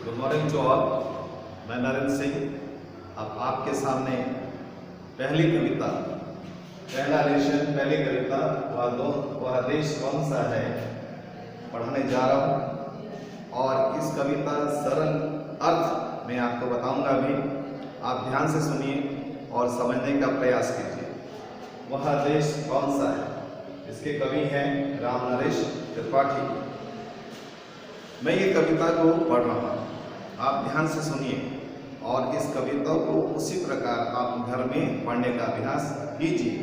Good morning to all. मैं नरेंद्र सिंह अब आपके सामने पहली कविता, पहला लेशन, पहली कविता वह देश कौन सा है पढ़ाने जा रहा हूँ। और इस कविता सरल अर्थ मैं आपको बताऊंगा। अभी आप ध्यान से सुनिए और समझने का प्रयास कीजिए। वह देश कौन सा है, इसके कवि हैं रामनरेश त्रिपाठी। मैं ये कविता को पढ़ रहा हूँ, आप ध्यान से सुनिए और इस कविता को उसी प्रकार आप घर में पढ़ने का अभ्यास कीजिए।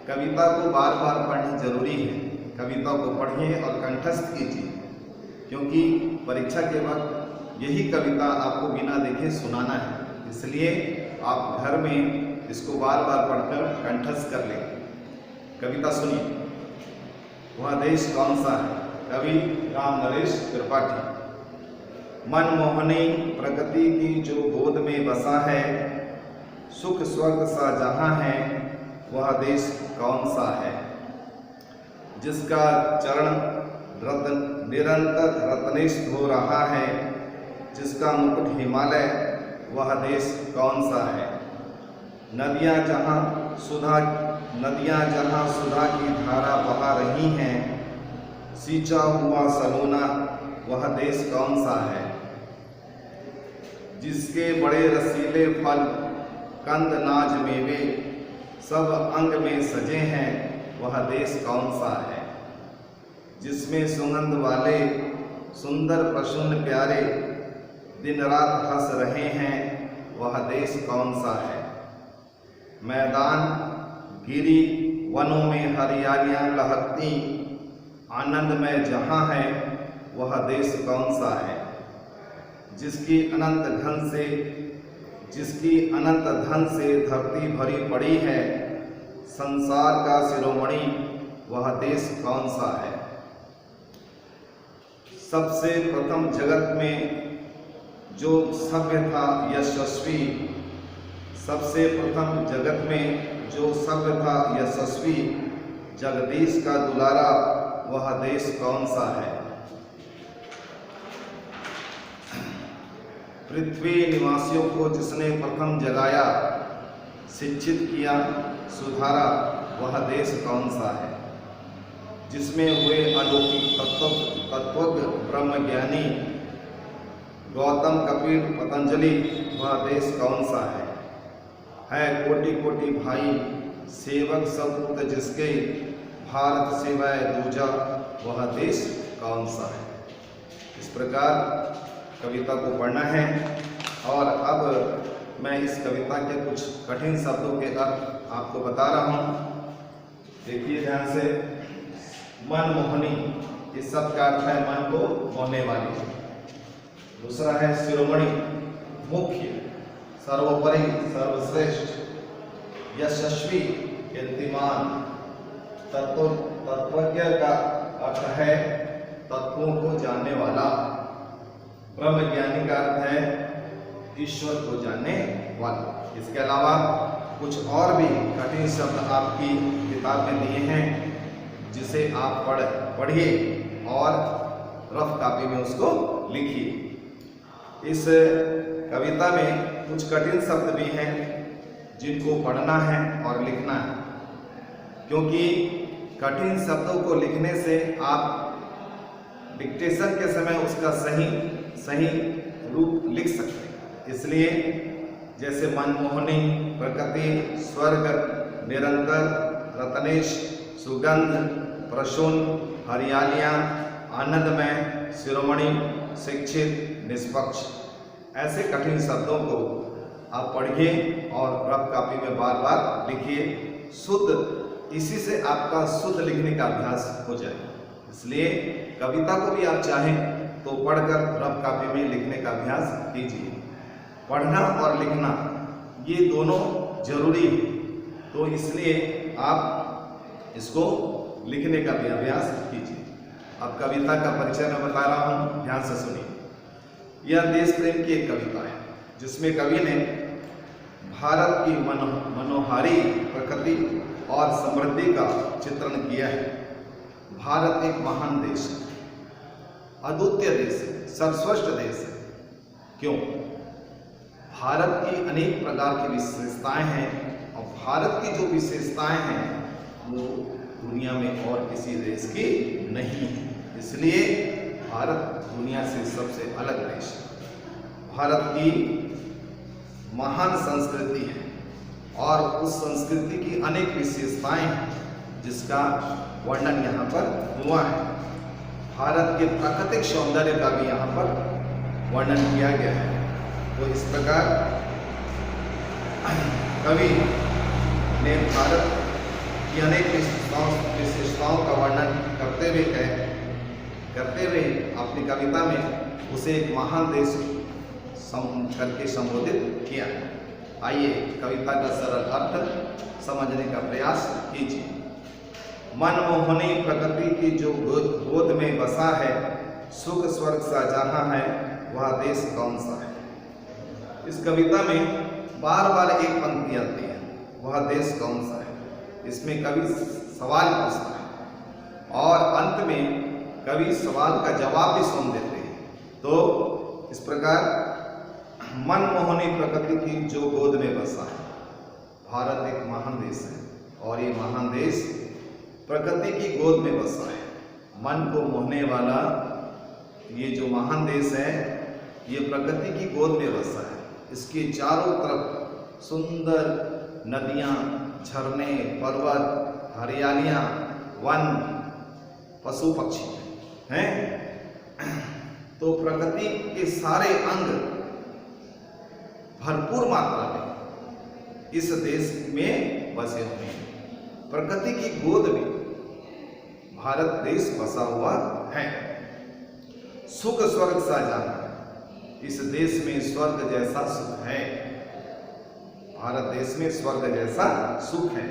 कविता को बार बार पढ़ना जरूरी है। कविता को पढ़िए और कंठस्थ कीजिए, क्योंकि परीक्षा के वक्त यही कविता आपको बिना देखे सुनाना है। इसलिए आप घर में इसको बार बार पढ़कर कंठस्थ कर लें। कविता सुनिए। वह देश कौन सा है, कवि रामनरेश त्रिपाठी। मनमोहनी प्रकृति की जो गोद में बसा है, सुख स्वर्ग सा जहां है, वह देश कौन सा है। जिसका चरण निरंतर रत्नेश धो रहा है, जिसका मुकुट हिमालय, वह देश कौन सा है। नदियां जहां सुधा की धारा बहा रही हैं, सींचा हुआ सलोना, वह देश कौन सा है। जिसके बड़े रसीले फल, कंद नाज मेवे, सब अंग में सजे हैं, वह देश कौन सा है। जिसमें सुगंध वाले सुंदर प्रसन्न प्यारे, दिन रात हंस रहे हैं, वह देश कौन सा है। मैदान गिरी वनों में हरियालियां लहकती, आनंद में जहां है, वह देश कौन सा है। जिसकी अनंत धन से धरती भरी पड़ी है, संसार का शिरोमणि, वह देश कौन सा है। सबसे प्रथम जगत में जो सभ्य था यशस्वी, सबसे प्रथम जगत में जो सभ्य था यशस्वी, जगदीश का दुलारा, वह देश कौन सा है। पृथ्वी निवासियों को जिसने प्रथम जगाया, शिक्षित किया, सुधारा, वह देश कौन सा है। जिसमें हुए अलौकिक तत्वज्ञ ब्रह्म ज्ञानी, गौतम कपिल पतंजलि, वह देश कौन सा है। कोटि कोटि भाई सेवक सब जिसके, भारत सिवाय दूजा, वह देश कौन सा है। इस प्रकार कविता को पढ़ना है। और अब मैं इस कविता के कुछ कठिन शब्दों के अर्थ आपको बता रहा हूँ। देखिए ध्यान से। मनमोहनी, इस शब्द का अर्थ है मन को मोहने वाली। दूसरा है शिरोमणि, मुख्य, सर्वोपरि, सर्वश्रेष्ठ। यशस्वी, कीर्तिमान। तत्वज्ञ का अर्थ है तत्वों को जानने वाला। ब्रह्म ज्ञानी का अर्थ है ईश्वर को जानने वाला। इसके अलावा कुछ और भी कठिन शब्द आपकी किताब में दिए हैं, जिसे आप पढ़िए और रफ कॉपी में उसको लिखिए। इस कविता में कुछ कठिन शब्द भी हैं जिनको पढ़ना है और लिखना है, क्योंकि कठिन शब्दों को लिखने से आप डिक्टेशन के समय उसका सही रूप लिख सकते हैं। इसलिए जैसे मनमोहनी, प्रकृति, स्वर्ग, निरंतर, रत्नेश, सुगंध, प्रसून, हरियालियां, आनंदमय, शिरोमणि, शिक्षित, निष्पक्ष, ऐसे कठिन शब्दों को आप पढ़िए और रफ कॉपी में बार बार लिखिए। शुद्ध, इसी से आपका शुद्ध लिखने का अभ्यास हो जाए। इसलिए कविता को भी आप चाहें तो पढ़कर रफ कॉपी में लिखने का अभ्यास कीजिए। पढ़ना और लिखना ये दोनों जरूरी है, तो इसलिए आप इसको लिखने का भी अभ्यास कीजिए। अब कविता का परिचय मैं बता रहा हूँ, ध्यान से सुनिए। यह देश प्रेम की एक कविता है, जिसमें कवि ने भारत की मनोहारी प्रकृति और समृद्धि का चित्रण किया है। भारत एक महान देश है, अद्वितीय देश है, सर्वश्रेष्ठ देश है। क्यों? भारत की अनेक प्रकार की विशेषताएं हैं और भारत की जो विशेषताएं हैं वो दुनिया में और किसी देश की नहीं है, इसलिए भारत दुनिया से सबसे अलग देश है। भारत की महान संस्कृति है और उस संस्कृति की अनेक विशेषताएं हैं जिसका वर्णन यहाँ पर हुआ है। भारत के प्राकृतिक सौंदर्य का भी यहाँ पर वर्णन किया गया है। तो इस प्रकार कवि ने भारत की अनेक विशेषताओं का वर्णन करते हुए अपनी कविता में उसे एक महान देश करके संबोधित किया। आइए कविता का सरल अर्थ समझने का प्रयास कीजिए। मनमोहनी प्रकृति की जो गोद में बसा है, सुख स्वर्ग सा जहां है, वह देश कौन सा है। इस कविता में बार बार एक पंक्ति आती है, वह देश कौन सा है। इसमें कवि सवाल पूछता है और अंत में कवि सवाल का जवाब भी सुन देते हैं। तो इस प्रकार मनमोहनी प्रकृति की जो गोद में बसा है, भारत एक महान देश है और ये महान देश प्रकृति की गोद में बसा है। मन को मोहने वाला ये जो महान देश है, ये प्रकृति की गोद में बसा है। इसके चारों तरफ सुंदर नदियाँ, झरने, पर्वत, हरियालियाँ, वन, पशु पक्षी हैं। तो प्रकृति के सारे अंग भरपूर मात्रा में इस देश में बसे हुए हैं। प्रकृति की गोद में भारत देश बसा हुआ है। सुख स्वर्ग सा जाना है, इस देश में स्वर्ग जैसा सुख है। भारत देश में स्वर्ग जैसा सुख है।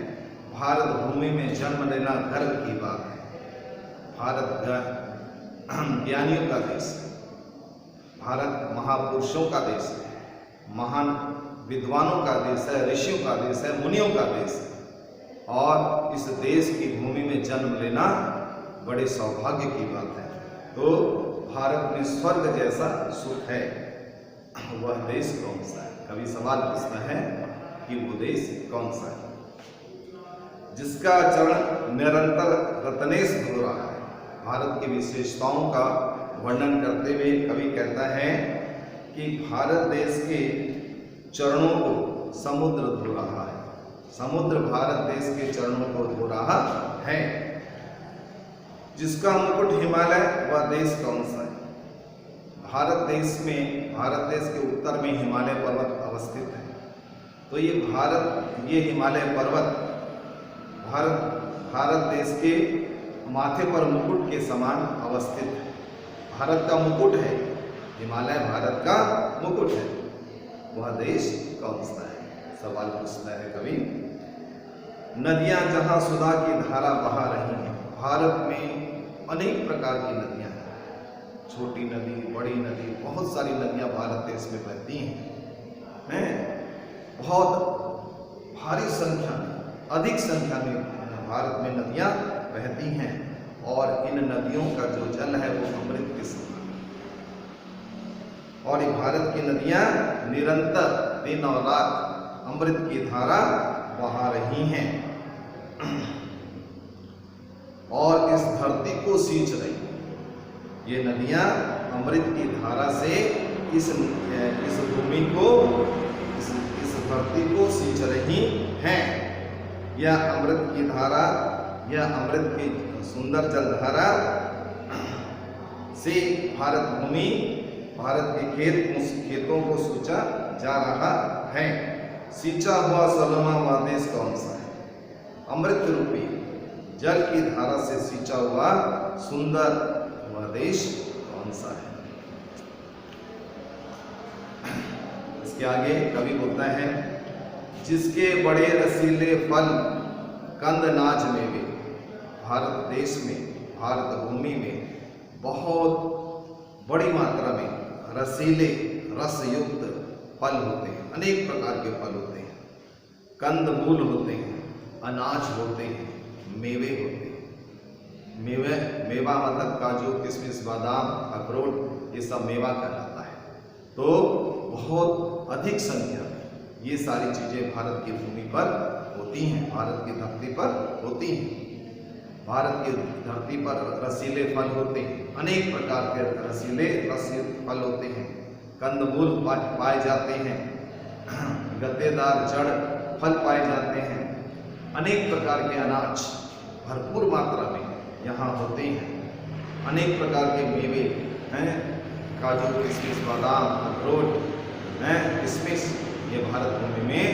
भारत भूमि में जन्म लेना गर्व की बात है। भारत ज्ञानियों का देश है। भारत महापुरुषों का देश है, महान विद्वानों का देश है, ऋषियों का देश है, मुनियों का देश है। और इस देश की भूमि में जन्म लेना बड़े सौभाग्य की बात है। तो भारत में स्वर्ग जैसा सुख है, वह देश कौन सा है। कभी सवाल पूछता है कि वो देश कौन सा है। जिसका चरण निरंतर रत्नेश धो रहा है। भारत की विशेषताओं का वर्णन करते हुए कवि कहता है कि भारत देश के चरणों को समुद्र धो रहा है। समुद्र भारत देश के चरणों को धो रहा है। जिसका मुकुट हिमालय, वह देश कौन सा है। भारत देश के उत्तर में हिमालय पर्वत अवस्थित है। तो ये हिमालय पर्वत भारत देश के माथे पर मुकुट के समान अवस्थित है। भारत का मुकुट है, हिमालय भारत का मुकुट है। वह देश कौन सा है। सवाल पूछता है कवि। नदियां जहां सुधा की धारा बहा रही हैं। भारत में अनेक प्रकार की नदियां हैं। छोटी नदी, बड़ी नदी, बहुत सारी नदियां भारत देश में बहती हैं। बहुत भारी संख्या में, अधिक संख्या में भारत में नदियां बहती हैं और इन नदियों का जो जल है वो अमृत के समान है। और ये भारत की नदियां निरंतर दिन और रात अमृत की धारा बहा रही हैं और इस धरती को सींच रही हैं। ये नदियां अमृत की धारा से इस भूमि को, इस धरती को सींच रही हैं। यह अमृत की धारा, यह अमृत की सुंदर जलधारा से भारत के खेतों को सींचा जा रहा है। सींचा हुआ सलोना वह देश कौन सा है। अमृत रूपी जल की धारा से सींचा हुआ सुंदर वह देश कौन सा है। इसके आगे कवि बोलता है, जिसके बड़े रसीले फल कंद नाज मेवे। भारत देश में, भारत भूमि में बहुत बड़ी मात्रा में रसीले, रसयुक्त फल होते हैं। अनेक प्रकार के फल होते हैं। कंद मूल होते हैं, अनाज होते हैं, मेवे होते हैं। मेवा मतलब काजू, किशमिश, बादाम, अखरोट, ये सब मेवा कहलाता है। तो बहुत अधिक संख्या में ये सारी चीजें भारत की भूमि पर होती हैं, भारत की धरती पर होती हैं। भारत की धरती पर रसीले फल होते हैं, अनेक प्रकार के रसीले फल होते हैं, कंदमूल पाए जाते हैं, गद्देदार जड़ फल पाए जाते हैं, अनेक प्रकार के अनाज भरपूर मात्रा में यहाँ होते हैं, अनेक प्रकार के मेवे हैं, काजू किशमिश बादाम अखरोट हैं, किशमिश, ये भारत भूमि में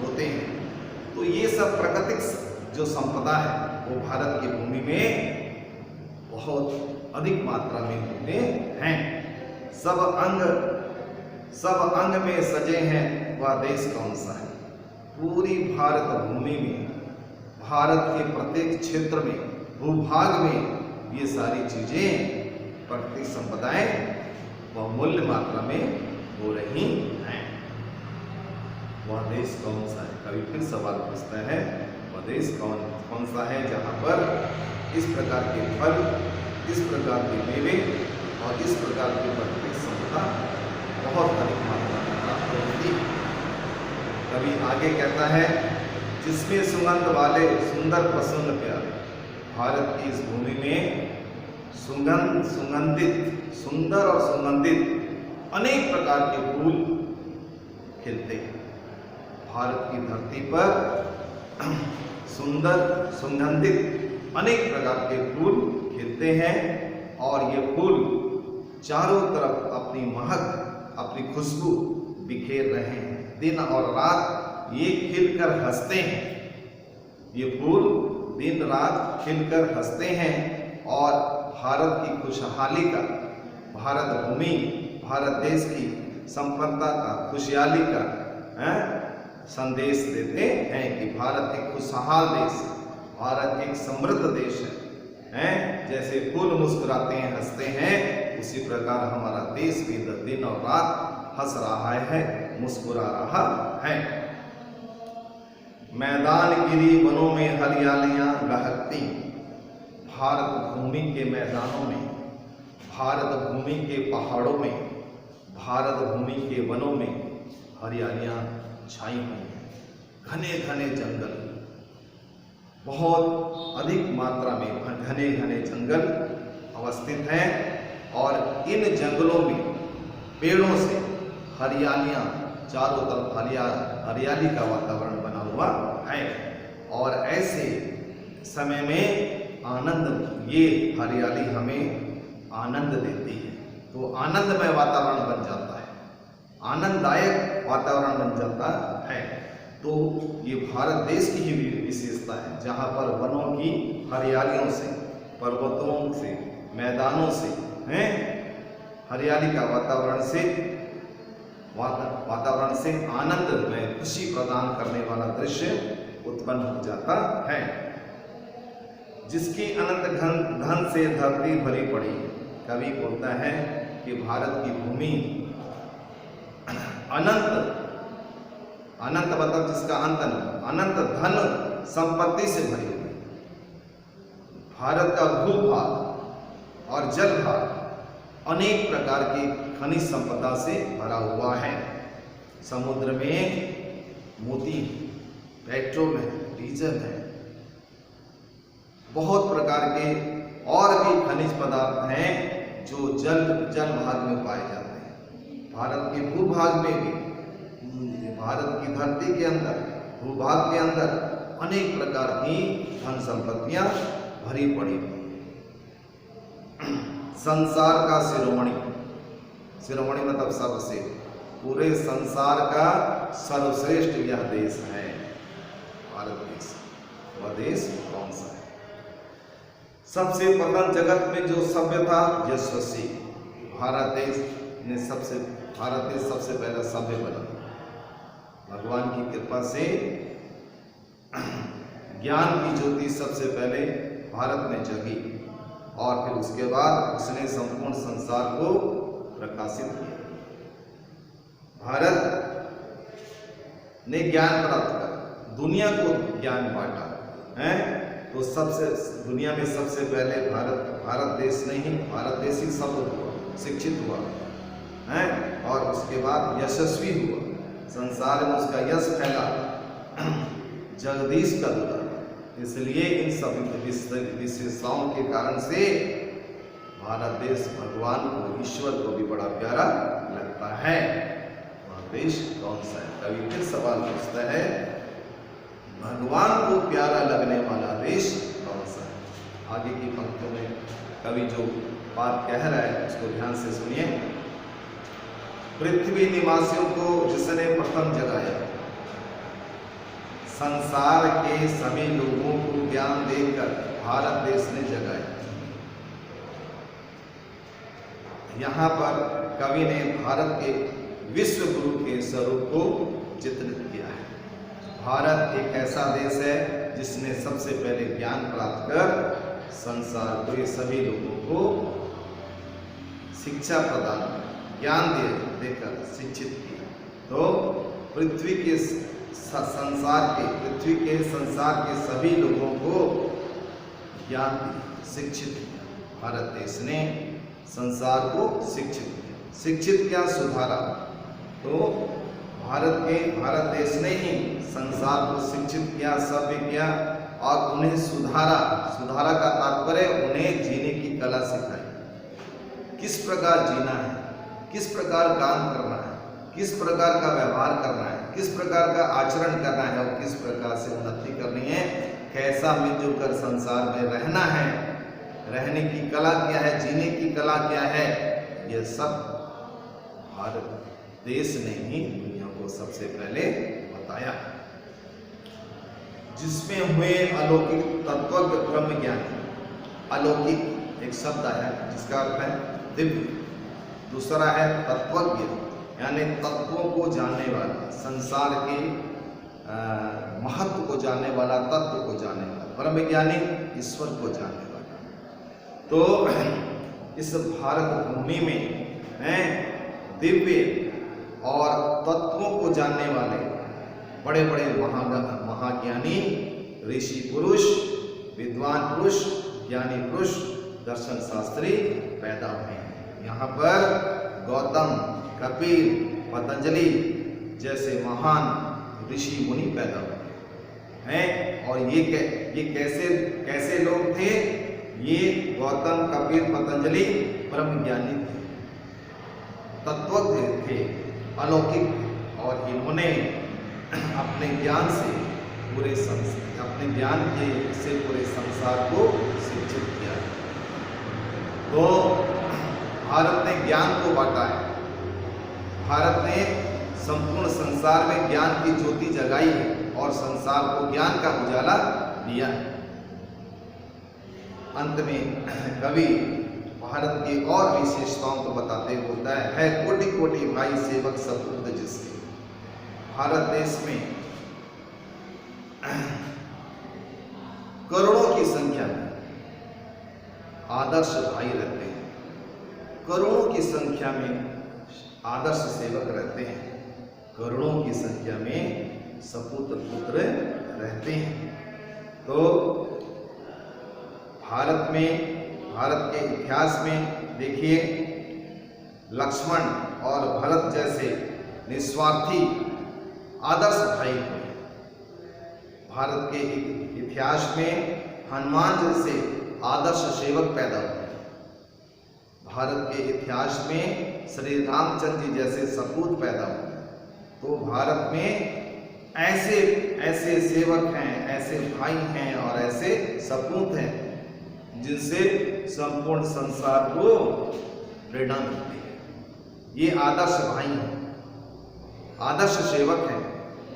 होते हैं। तो ये सब प्राकृतिक जो संपदा है वो भारत की भूमि में बहुत अधिक मात्रा में होते हैं। सब अंग में सजे हैं, वह देश कौन सा है? पूरी भारत भूमि में, भारत के प्रत्येक क्षेत्र में, भूभाग में ये सारी चीजें प्राकृतिक संपदाएं बहुमूल्य मात्रा में हो रही हैं। वह देश कौन सा है? कभी फिर सवाल पूछता है, वह देश कौन सा है जहाँ पर इस प्रकार के फल, इस प्रकार के मेवे और इस प्रकार की प्राकृतिक संपदा बहुत अधिक मात्रा में प्राप्त होती है। कभी आगे कहता है, जिसमें सुगंध वाले सुंदर प्रसन्न प्यारे। भारत की इस भूमि में सुगंधित, सुंदर और सुगंधित अनेक प्रकार के फूल खिलते हैं। भारत की धरती पर सुंदर सुगंधित अनेक प्रकार के फूल खिलते हैं और ये फूल चारों तरफ अपनी महक, अपनी खुशबू बिखेर रहे हैं। दिन और रात ये खिलकर हंसते हैं, ये फूल दिन रात खिलकर हंसते हैं और भारत की खुशहाली का, भारत भूमि, भारत देश की संपन्नता का, खुशहाली का संदेश देते हैं कि भारत एक खुशहाल देश है, भारत एक समृद्ध देश है। जैसे फूल मुस्कुराते हैं, हंसते हैं, उसी प्रकार हमारा देश भी दिन और रात हंस रहा है, मुस्कुरा रहा है। मैदान गिरी वनों में हरियालियां लहकती। भारत भूमि के मैदानों में, भारत भूमि के पहाड़ों में, भारत भूमि के वनों में हरियालियां छाई हुई हैं, घने घने जंगल, बहुत अधिक मात्रा में घने घने जंगल अवस्थित हैं और इन जंगलों में पेड़ों से हरियालियां, चारों तरफ हरियाली का वातावरण बना हुआ है। और ऐसे समय में आनंद, ये हरियाली हमें आनंद देती है, तो आनंदमय वातावरण बन जाता है, आनंददायक वातावरण बन जाता है। तो ये भारत देश की ही विशेषता है, जहाँ पर वनों की हरियालियों से, पर्वतों से, मैदानों से, हरियाली का वातावरण से आनंद में खुशी प्रदान करने वाला दृश्य उत्पन्न हो जाता है। जिसकी अनंत धन से धरती भरी पड़ी। कवि बोलता है कि भारत की भूमि अनंत, अनंत मतलब जिसका अंत नहीं, अनंत धन संपत्ति से भरी हुई। भारत का भूभाग और जल भाग अनेक प्रकार की खनिज संपदा से भरा हुआ है। समुद्र में मोती, पेट्रोल है, डीजल है, बहुत प्रकार के और भी खनिज पदार्थ हैं जो जल भाग में पाए जाते हैं। भारत के भूभाग में भी, भारत की धरती के अंदर, भूभाग के अंदर अनेक प्रकार की धन संपत्तियां भरी पड़ी। संसार का शिरोमणि, शिरोमणि मतलब सर्वश्रेष्ठ, पूरे संसार का सर्वश्रेष्ठ यह देश है भारत देश। वह देश कौन सा है? सबसे प्रथम जगत में जो सभ्य था यशस्वी, भारत देश सबसे पहला सभ्य बना। भगवान की कृपा से ज्ञान की ज्योति सबसे पहले भारत में जगी और फिर उसके बाद उसने संपूर्ण संसार को प्रकाशित किया। भारत ने ज्ञान प्राप्त कर दुनिया को ज्ञान बांटा है। तो सबसे दुनिया में सबसे पहले भारत देश नहीं, भारत देश ही सब हुआ, शिक्षित हुआ है। उसके बाद यशस्वी हुआ, संसार में उसका यश फैला, जगदीश का दुलारा। इसलिए इन सभी विशेषताओं के कारण से भारत देश भगवान को, ईश्वर को भी बड़ा प्यारा लगता है। वह देश कौन सा है? कवि फिर सवाल पूछता है, भगवान को प्यारा लगने वाला देश कौन सा है? आगे की पंक्तियों में कवि जो बात कह रहा है उसको ध्यान से सुनिए। पृथ्वी निवासियों को जिसने प्रथम जगाया, संसार के सभी लोगों को ज्ञान देकर भारत देश ने जगाया। यहाँ पर कवि ने भारत के विश्व गुरु के स्वरूप को चित्रित किया है। भारत एक ऐसा देश है जिसने सबसे पहले ज्ञान प्राप्त कर संसार के सभी लोगों को शिक्षा प्रदान, ज्ञान देकर शिक्षित किया। तो पृथ्वी के संसार के सभी लोगों को ज्ञान दिया, शिक्षित किया। भारत देश ने संसार को शिक्षित किया। शिक्षित क्या? सुधारा। तो भारत देश ने ही संसार को शिक्षित किया, सभ्य किया और उन्हें सुधारा। सुधारा का तात्पर्य उन्हें जीने की कला सिखाई, किस प्रकार जीना है, किस प्रकार काम करना है, किस प्रकार का व्यवहार करना है, किस प्रकार का आचरण करना है और किस प्रकार से उन्नति करनी है, कैसा मिलजुल कर संसार में रहना है, रहने की कला क्या है, जीने की कला क्या है, यह सब भारत देश ने ही दुनिया को सबसे पहले बताया। जिसमें हुए अलौकिक तत्वज्ञ ब्रह्म ज्ञान। अलौकिक एक शब्द है जिसका अर्थ है दिव्य, दूसरा है तत्वज्ञ यानी तत्वों को जानने वाला, संसार के महत्व को जानने वाला, तत्व को जानने वाला। ब्रह्म ज्ञानी ईश्वर को जानने वाला। तो इस भारत भूमि में है दिव्य और तत्वों को जानने वाले बड़े बड़े महाज्ञानी, ऋषि पुरुष, विद्वान पुरुष, ज्ञानी पुरुष, दर्शन शास्त्री पैदा हुए हैं। यहाँ पर गौतम, कपिल, पतंजलि जैसे महान ऋषि मुनि पैदा हुए हैं। और ये कैसे लोग थे? ये गौतम, कपिल, पतंजलि ब्रह्मज्ञानी थे, तत्वज्ञ थे, अलौकिक। और इन्होंने अपने ज्ञान से पूरे संसार को शिक्षित किया। तो भारत ने ज्ञान को बांटा है। भारत ने संपूर्ण संसार में ज्ञान की ज्योति जगाई है और संसार को ज्ञान का उजाला दिया है। अंत में कवि भारत की और विशेषताओं को बताते हुए बोलता है कोटि कोटि भाई सेवक सपूत जिसके। भारत देश में करोड़ों की संख्या में आदर्श भाई रहते हैं, करोड़ों की संख्या में आदर्श सेवक रहते हैं, करोड़ों की संख्या में सपूत पुत्र रहते हैं। तो भारत के इतिहास में देखिए, लक्ष्मण और भरत जैसे निस्वार्थी आदर्श भाई हुए। भारत के इतिहास में हनुमान जैसे आदर्श सेवक पैदा हुए। भारत के इतिहास में श्री रामचंद्र जी जैसे सपूत पैदा हुए। तो भारत में ऐसे सेवक हैं, ऐसे भाई हैं और ऐसे सपूत हैं जिनसे संपूर्ण संसार को प्रेरणा मिलती है। ये आदर्श भाई हैं, आदर्श सेवक हैं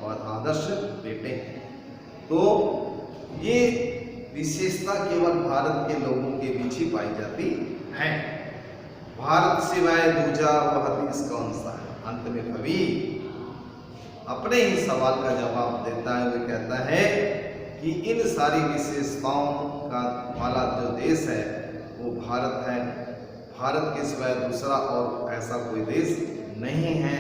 और आदर्श बेटे हैं। तो ये विशेषता केवल भारत के लोगों के बीच ही पाई जाती है। भारत सिवाय दूजा वह देश कौन सा है? अंत में कवि अपने ही सवाल का जवाब देता है। वो कहता है कि इन सारी विशेषताओं का वाला जो देश है वो भारत है। भारत के सिवाय दूसरा और ऐसा कोई देश नहीं है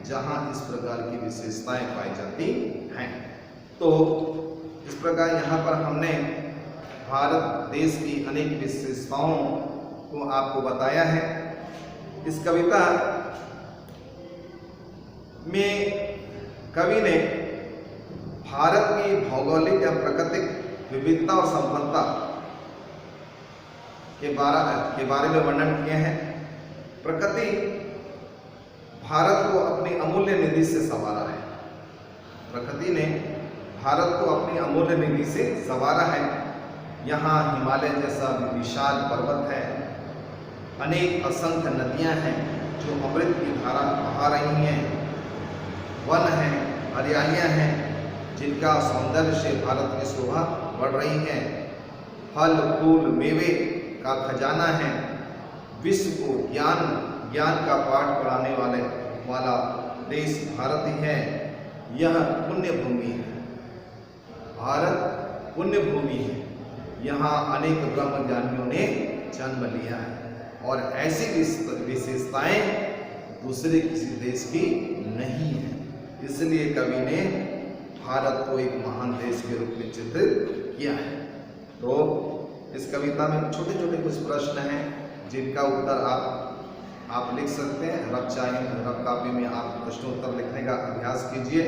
जहां इस प्रकार की विशेषताएं पाई जाती हैं। तो इस प्रकार यहाँ पर हमने भारत देश की अनेक विशेषताओं को आपको बताया है। इस कविता में कवि ने भारत की भौगोलिक या प्राकृतिक विविधता और संपन्नता के बारे में वर्णन किए हैं। प्रकृति भारत को अपनी अमूल्य निधि से संवारा है। प्रकृति ने भारत को अपनी अमूल्य निधि से संवारा है। यहाँ हिमालय जैसा विशाल पर्वत है, अनेक असंख्य नदियां हैं जो अमृत की धारा बहा रही हैं, वन हैं, हरियालियां हैं जिनका सौंदर्य से भारत की शोभा बढ़ रही है, फल फूल मेवे का खजाना है, विश्व को ज्ञान का पाठ पढ़ाने वाला देश भारत ही है। यह पुण्य भूमि है, भारत पुण्य भूमि है। यहाँ अनेक ब्रह्म ज्ञानियों ने जन्म लिया है और ऐसी विशेषताएं दूसरे किसी देश की नहीं है। इसलिए कवि ने भारत को एक महान देश के रूप में चित्रित किया है। तो इस कविता में छोटे छोटे कुछ प्रश्न हैं जिनका उत्तर आप लिख सकते हैं। रफ कॉपी में आप प्रश्नोत्तर लिखने का अभ्यास कीजिए।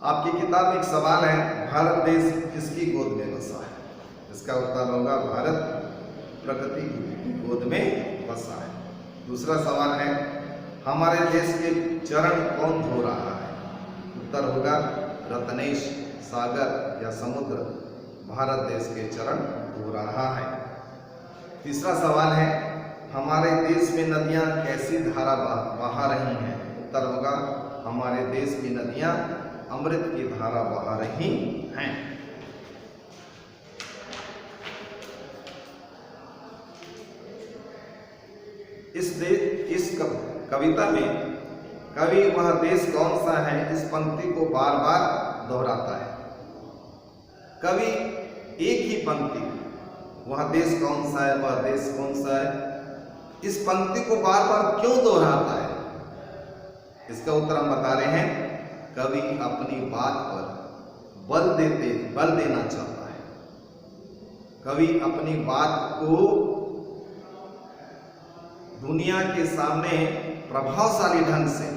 आपकी किताब में एक सवाल है, भारत देश किसकी गोद में बसा है? इसका उत्तर होगा भारत प्रकृति की गोद में बसा है। दूसरा सवाल है, हमारे देश के चरण कौन धो रहा है? उत्तर होगा रत्नेश, सागर या समुद्र भारत देश के चरण धो रहा है। तीसरा सवाल है, हमारे देश में नदियां कैसी धारा बहा रही हैं? उत्तर होगा हमारे देश की नदियां अमृत की धारा बहा रही हैं। इस कविता में कवि वह देश कौन सा है इस पंक्ति को बार बार दोहराता है। कवि एक ही पंक्ति, वह देश कौन सा है, वह देश कौन सा है, इस पंक्ति को बार बार क्यों दोहराता है? इसका उत्तर हम बता रहे हैं। कवि अपनी बात पर बल देना चाहता है। कवि अपनी बात को दुनिया के सामने प्रभावशाली ढंग से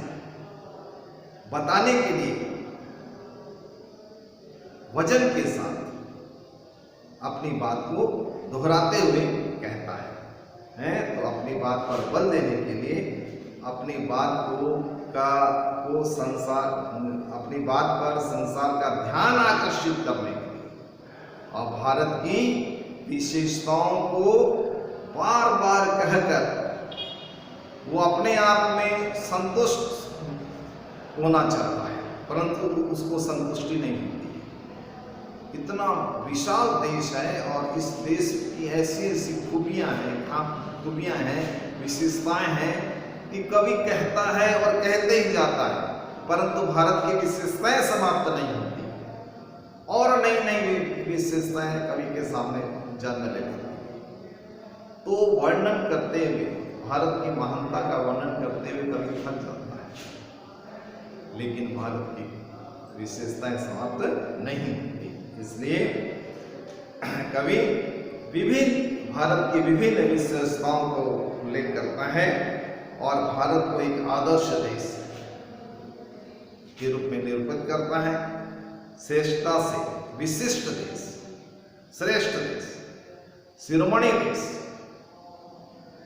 बताने के लिए वजन के साथ अपनी बात को दोहराते हुए कहता है। तो अपनी बात पर बल देने के लिए अपनी बात अपनी बात पर संसार का ध्यान आकर्षित करने के लिए और भारत की विशेषताओं को बार बार कहकर वो अपने आप में संतुष्ट होना चाहता है, परंतु उसको संतुष्टि नहीं मिलती। इतना विशाल देश है और इस देश की ऐसी ऐसी खूबियां हैं, विशेषताएं हैं कि कवि कहता है और कहते ही जाता है, परंतु भारत की विशेषताएं समाप्त नहीं होती और नई नई विशेषताएं कवि के सामने जन्म लेती। तो वर्णन करते हुए, भारत की महानता का वर्णन करते हुए कवि थक जाता है, लेकिन भारत की विशेषताएं समाप्त नहीं होती। इसलिए कवि भारत की विभिन्न विशेषताओं को उल्लेख करता है और भारत को एक आदर्श देश के रूप में निरूपित करता है। श्रेष्ठता से विशिष्ट देश, श्रेष्ठ देश, शिरोमणि देश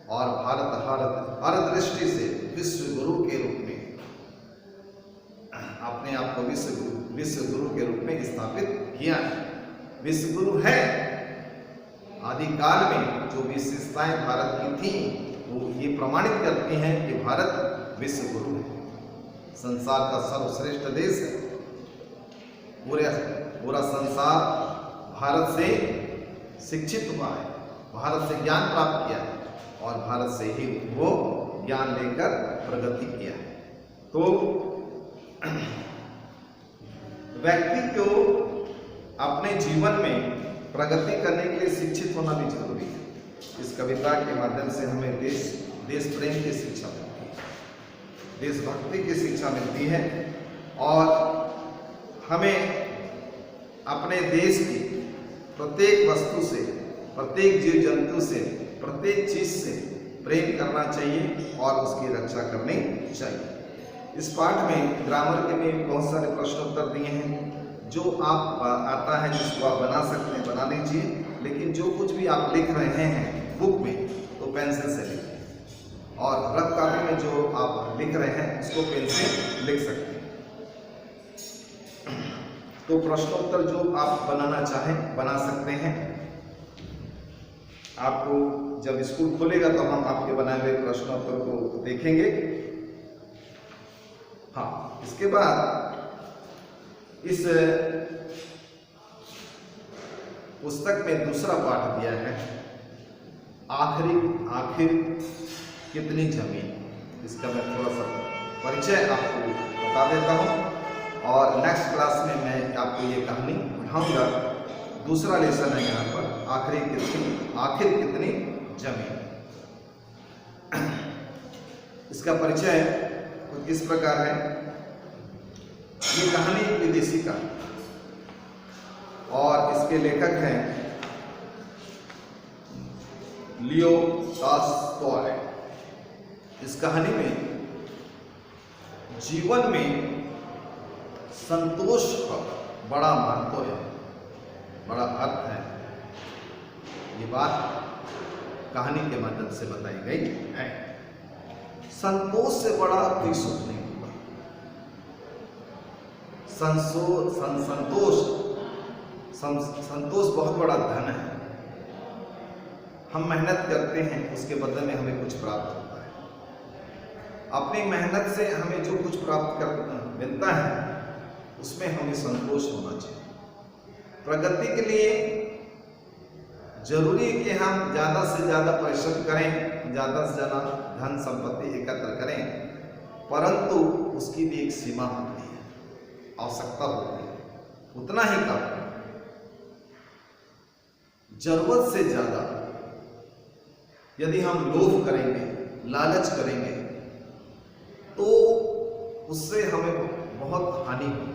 और भारत हर दृष्टि से विश्व गुरु के रूप में अपने आप को विश्व गुरु के रूप में स्थापित किया है। विश्व गुरु है। आदिकाल में जो विशेषताएं भारत की थी वो ये प्रमाणित करती हैं कि भारत विश्व गुरु है, संसार का सर्वश्रेष्ठ देश है। पूरा संसार भारत से शिक्षित हुआ है, भारत से ज्ञान प्राप्त किया है और भारत से ही वो ज्ञान लेकर प्रगति किया है। तो व्यक्ति को अपने जीवन में प्रगति करने के लिए शिक्षित होना भी जरूरी है। इस कविता के माध्यम से हमें देश प्रेम की शिक्षा मिलती है, देशभक्ति की शिक्षा मिलती है और हमें अपने देश की प्रत्येक वस्तु से, प्रत्येक जीव जंतु से, प्रत्येक चीज से प्रेम करना चाहिए और उसकी रक्षा करनी चाहिए। इस पाठ में ग्रामर के में बहुत सारे प्रश्न उत्तर दिए हैं। जो आप आता है जिसको आप बना सकते हैं बना लीजिए, लेकिन जो कुछ भी आप लिख रहे हैं बुक में तो पेंसिल से लिखिए, और रफ कॉपी में जो आप लिख रहे हैं उसको पेन से लिख सकते हैं। तो प्रश्नोत्तर जो आप बनाना चाहें बना सकते हैं। आपको जब स्कूल खोलेगा तो हम आपके बनाए हुए प्रश्नोत्तर को देखेंगे। हाँ, इसके बाद इस पुस्तक में दूसरा पाठ दिया है, आखिर कितनी जमीन। इसका मैं थोड़ा सा परिचय आपको बता देता हूँ, और नेक्स्ट क्लास में मैं आपको ये कहानी पढ़ाऊंगा। दूसरा लेसन है यहाँ पर, आखिर कितनी जमीन। इसका परिचय कुछ इस प्रकार है। ये कहानी एक विदेशी का, और इसके लेखक हैं लियो टॉल्स्टॉय। इस कहानी में जीवन में संतोष का बड़ा महत्व है, बड़ा अर्थ है। ये बात कहानी के माध्यम से बताई गई है। संतोष से बड़ा कोई सुख नहीं होगा। संतोष बहुत बड़ा धन है। हम मेहनत करते हैं, उसके बदले में हमें कुछ प्राप्त होता है। अपनी मेहनत से हमें जो कुछ प्राप्त मिलता है उसमें हमें संतोष होना चाहिए। प्रगति के लिए जरूरी है कि हम ज़्यादा से ज़्यादा परिश्रम करें, ज़्यादा से ज़्यादा धन संपत्ति एकत्र करें, परंतु उसकी भी एक सीमा होती है, आवश्यकता होती है, उतना ही काफी। जरूरत से ज़्यादा यदि हम लोभ करेंगे, लालच करेंगे, तो उससे हमें बहुत हानि होगी।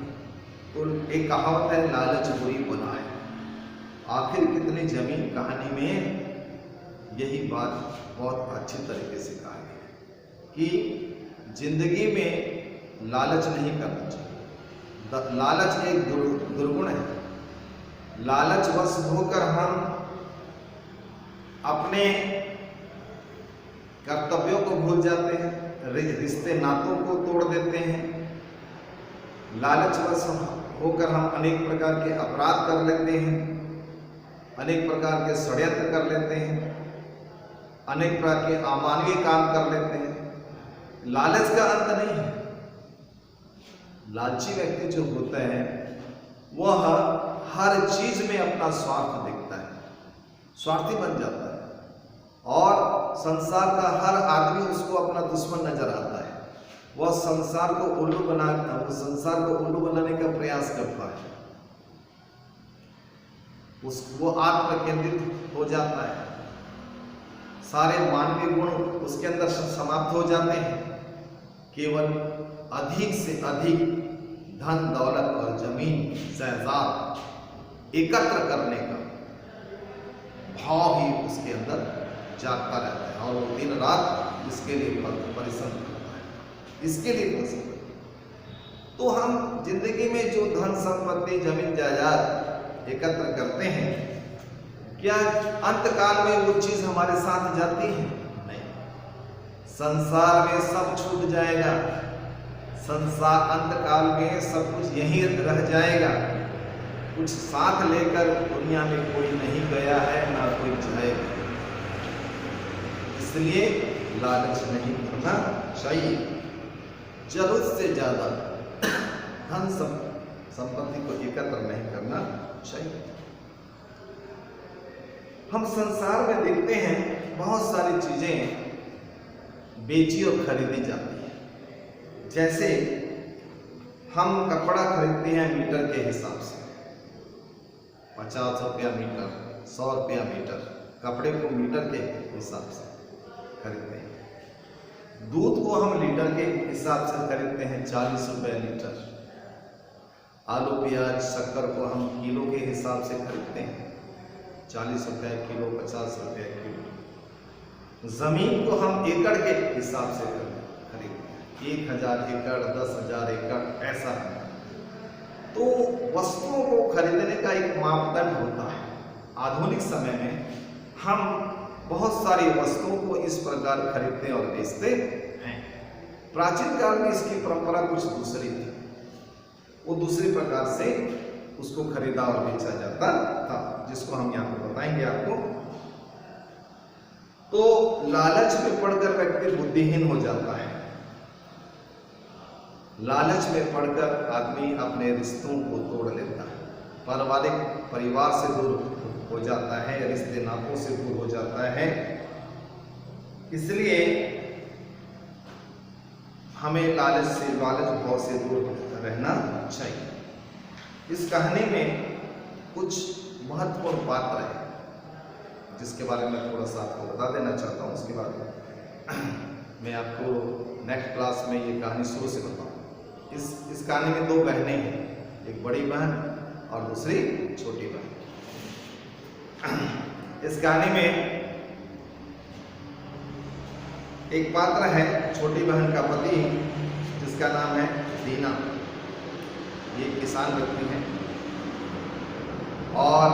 तो एक कहावत है, लालच बुरी बनाए। आखिर कितनी जमीन कहानी में यही बात बहुत अच्छी तरीके से कहा गया है कि जिंदगी में लालच नहीं करना चाहिए। लालच एक दुर्गुण है। लालचवश होकर हम अपने कर्तव्यों को भूल जाते हैं, रिश्ते नातों को तोड़ देते हैं। लालचवश होकर हम अनेक प्रकार के अपराध कर लेते हैं, अनेक प्रकार के षड्यंत्र कर लेते हैं, अनेक प्रकार के अमानवीय काम कर लेते हैं। लालच का अंत नहीं है। लालची व्यक्ति जो होता है वह हर चीज में अपना स्वार्थ देखता है, स्वार्थी बन जाता है, और संसार का हर आदमी उसको अपना दुश्मन नजर आता है। वह संसार को उल्लू बनाने का प्रयास करता है। वो आत्म केंद्रित हो जाता है। सारे मानवीय गुण उसके अंदर समाप्त हो जाते हैं। केवल अधिक से अधिक धन दौलत और जमीन जायदाद एकत्र करने का भाव ही उसके अंदर जागता रहता है, और वो दिन रात इसके लिए परिश्रम करता है, इसके लिए परिश्रम। तो हम जिंदगी में जो धन संपत्ति जमीन जायदाद एकत्र करते हैं, क्या अंतकाल में वो चीज हमारे साथ जाती है? नहीं। संसार में सब छूट जाएगा। संसार अंतकाल में सब कुछ यहीं रह जाएगा। कुछ साथ लेकर दुनिया में कोई नहीं गया है, ना कोई जाएगा। इसलिए लालच नहीं करना चाहिए। जरूरत से ज्यादा धन संपत्ति को एकत्र नहीं करना चाहिए। हम संसार में देखते हैं बहुत सारी चीजें बेची और खरीदी जाती है। जैसे हम कपड़ा खरीदते हैं मीटर के हिसाब से, 50 रुपया मीटर, 100 रुपया मीटर, कपड़े को मीटर के हिसाब से खरीदते हैं। दूध को हम लीटर के हिसाब से खरीदते हैं, 40 रुपये लीटर। आलू प्याज शक्कर को हम किलो के हिसाब से खरीदते हैं, 40 रुपये किलो, 50 रुपये किलो। जमीन को हम एकड़ के हिसाब से खरीदते हैं, 1000 एकड़, 10,000 एकड़, ऐसा है। तो वस्तुओं को खरीदने का एक मापदंड होता है। आधुनिक समय में हम बहुत सारी वस्तुओं को इस प्रकार खरीदते और बेचते हैं। प्राचीन काल में इसकी परंपरा कुछ दूसरी थी, वो दूसरी प्रकार से उसको खरीदा और बेचा जाता था, जिसको हम यहाँ पर बताएंगे आपको। तो लालच में पड़कर व्यक्ति बुद्धिहीन हो जाता है। लालच में पड़कर आदमी अपने रिश्तों को तोड़ लेता है, परिवार से दूर हो जाता है, रिश्ते नातों से दूर हो जाता है। इसलिए हमें लालच भाव से दूर रहना चाहिए। इस कहानी में कुछ महत्वपूर्ण पात्र है, जिसके बारे में थोड़ा सा आपको बता देना चाहता हूँ। उसके बाद मैं आपको नेक्स्ट क्लास में ये कहानी शुरू से बताऊँ। इस कहानी में 2 बहनें हैं, एक बड़ी बहन और दूसरी छोटी बहन। इस कहानी में एक पात्र है छोटी बहन का पति, जिसका नाम है दीना। ये किसान व्यक्ति है। और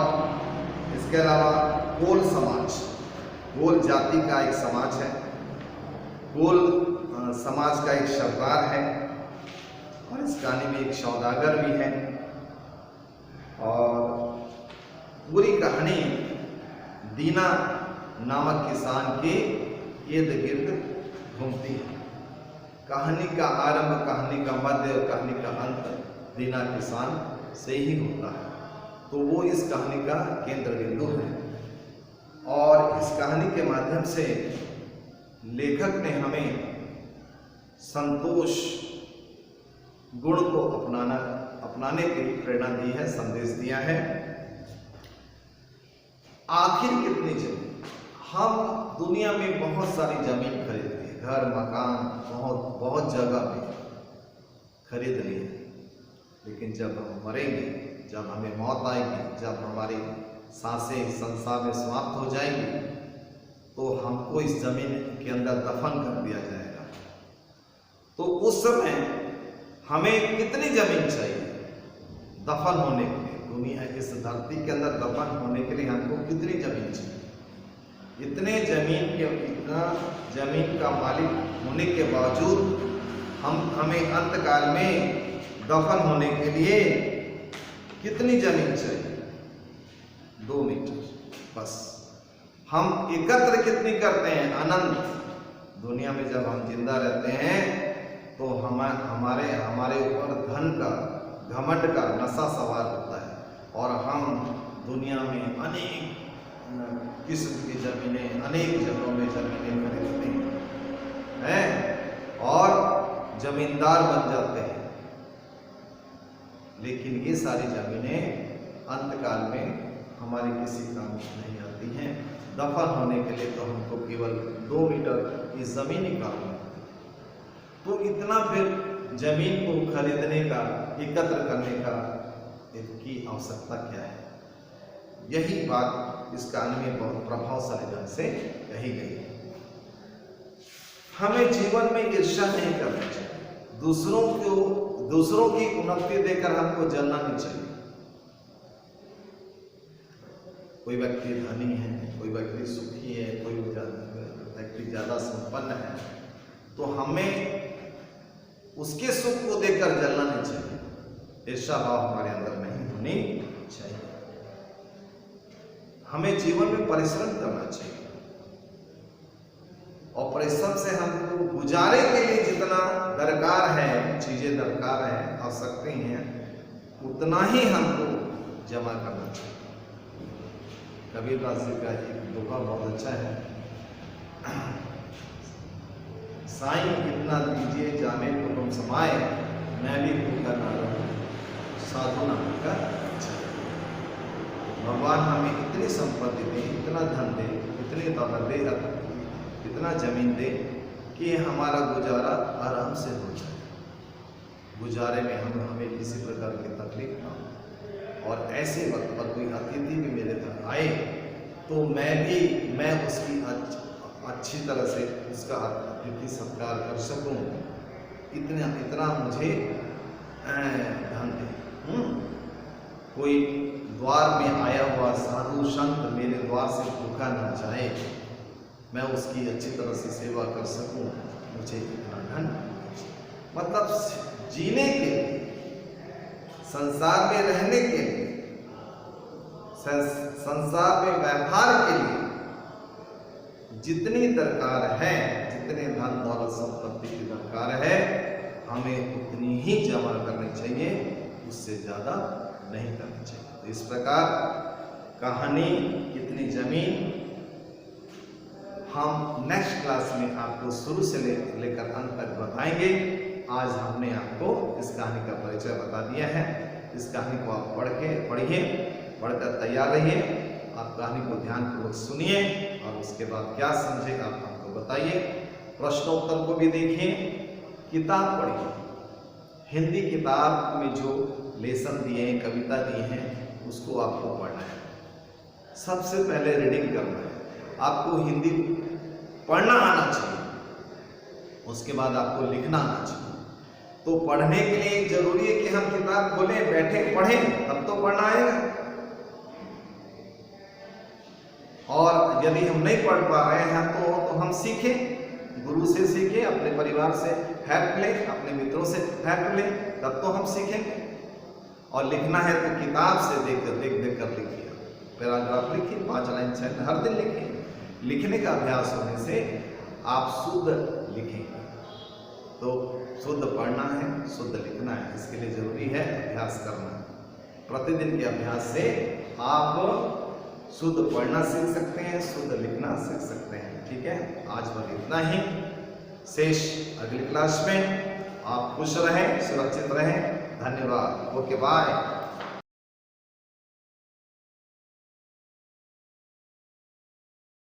इसके अलावा कोल समाज, कोल जाति का एक समाज है, कोल समाज का एक सरदार है, और इस कहानी में एक सौदागर भी है। और पूरी कहानी दीना नामक किसान के इर्द गिर्द घूमती है। कहानी का आरंभ, कहानी का मध्य और कहानी का अंत दीना किसान से ही होता है। तो वो इस कहानी का केंद्र बिंदु है। और इस कहानी के माध्यम से लेखक ने हमें संतोष गुण को अपनाने की प्रेरणा दी है, संदेश दिया है। आखिर कितनी जमीन, हम दुनिया में बहुत सारी जमीन खरीदते हैं, घर मकान बहुत जगह पे खरीद लिए, लेकिन जब हम मरेंगे, जब हमें मौत आएगी, जब हमारी सांसें संसार में समाप्त हो जाएंगी, तो हमको इस जमीन के अंदर दफन कर दिया जाएगा। तो उस समय हमें कितनी जमीन चाहिए दफन होने के लिए? दुनिया इस धरती के अंदर दफन होने के लिए हमको कितनी जमीन चाहिए? इतना जमीन का मालिक होने के बावजूद हमें अंतकाल में दफन होने के लिए कितनी जमीन चाहिए? 2 मीटर बस। हम एकत्र कितनी करते हैं? अनंत। दुनिया में जब हम जिंदा रहते हैं तो हमारे ऊपर धन का, घमंड का नशा सवार होता है, और हम दुनिया में अनेक किस्म की जमीनें, अनेक जगहों में जमीनें खरीदते हैं और जमींदार बन जाते हैं। लेकिन ये सारी जमीनें अंतकाल में हमारे किसी काम नहीं आती हैं। दफन होने के लिए तो हमको केवल 2 मीटर इस जमीन ही काम है। तो इतना फिर जमीन को खरीदने का, एकत्र करने का की आवश्यकता क्या है? यही बात इस कहानी में बहुत प्रभावशाली ढंग से कही गई है। हमें जीवन में ईर्ष्या नहीं करनी चाहिए। दूसरों की उन्नति देकर हमको जलना नहीं चाहिए। कोई व्यक्ति धनी है, कोई व्यक्ति सुखी है, कोई व्यक्ति ज्यादा संपन्न है, तो हमें उसके सुख को देखकर जलना नहीं चाहिए। ईर्ष्या भाव हमारे अंदर नहीं होनी चाहिए। हमें जीवन में परिश्रम करना चाहिए, और परिश्रम से हमको गुजारे के लिए जितना दरकार है, चीजें दरकार है, आवश्यकताएं हैं, उतना ही हमको जमा करना चाहिए। कबीरदास जी का एक दोहा बहुत अच्छा है, साईं इतना दीजिए जाने को तुम समाए, मैं भी भूखा ना रहूं साधु नाम का। भगवान हमें इतनी संपत्ति दे, इतना धन दे, इतनी दौलत दे, इतना जमीन दे कि हमारा गुजारा आराम से हो जाए। गुजारे में हमें किसी प्रकार की तकलीफ ना हो। और ऐसे वक्त पर कोई अतिथि भी मेरे घर आए तो मैं उसकी अच्छी तरह से उसका अतिथि सत्कार कर सकूं, इतना मुझे धन दे। कोई द्वार में आया हुआ साधु संत मेरे द्वार से भूखा न जाए, मैं उसकी अच्छी तरह से सेवा कर सकूं, मुझे इतना धन। मतलब जीने के लिए, संसार में रहने के लिए, संसार में व्यवहार के लिए जितनी दरकार है, जितने धन दौलत संपत्ति की दरकार है, हमें उतनी ही जमा करनी चाहिए, उससे ज्यादा नहीं करनी चाहिए। तो इस प्रकार कहानी कितनी जमीन हम नेक्स्ट क्लास में आपको शुरू से लेकर अंत तक बताएंगे। आज हमने आपको इस कहानी का परिचय बता दिया है। इस कहानी को आप पढ़िए, पढ़कर तैयार रहिए। आप कहानी को ध्यानपूर्वक सुनिए और उसके बाद क्या समझे आप हमको बताइए। प्रश्नोत्तर को भी देखिए, किताब पढ़िए। हिंदी किताब में जो लेसन दिए हैं, कविता दी हैं, उसको आपको पढ़ना है। सबसे पहले रीडिंग करना है। आपको हिंदी पढ़ना आना चाहिए, उसके बाद आपको लिखना आना चाहिए। तो पढ़ने के लिए जरूरी है कि हम किताब खोलें, बैठे पढ़ें, तब तो पढ़ना आएगा। और यदि हम नहीं पढ़ पा रहे हैं तो हम सीखें, गुरु से सीखें, अपने परिवार से हेल्प लें, अपने मित्रों से हेल्प लें, तब तो हम सीखेंगे। और लिखना है तो किताब से देख कर लिखिए। पैराग्राफ लिखिए, 5 लाइन 6 लाइन हर दिन लिखिए। लिखने का अभ्यास होने से आप शुद्ध लिखेंगे। तो शुद्ध पढ़ना है, शुद्ध लिखना है, इसके लिए जरूरी है अभ्यास करना। प्रतिदिन के अभ्यास से आप शुद्ध पढ़ना सीख सकते हैं, शुद्ध लिखना सीख सकते हैं। ठीक है, आज बस इतना ही। शेष अगली क्लास में। आप खुश रहें, सुरक्षित रहें। धन्यवाद। Okay, bye.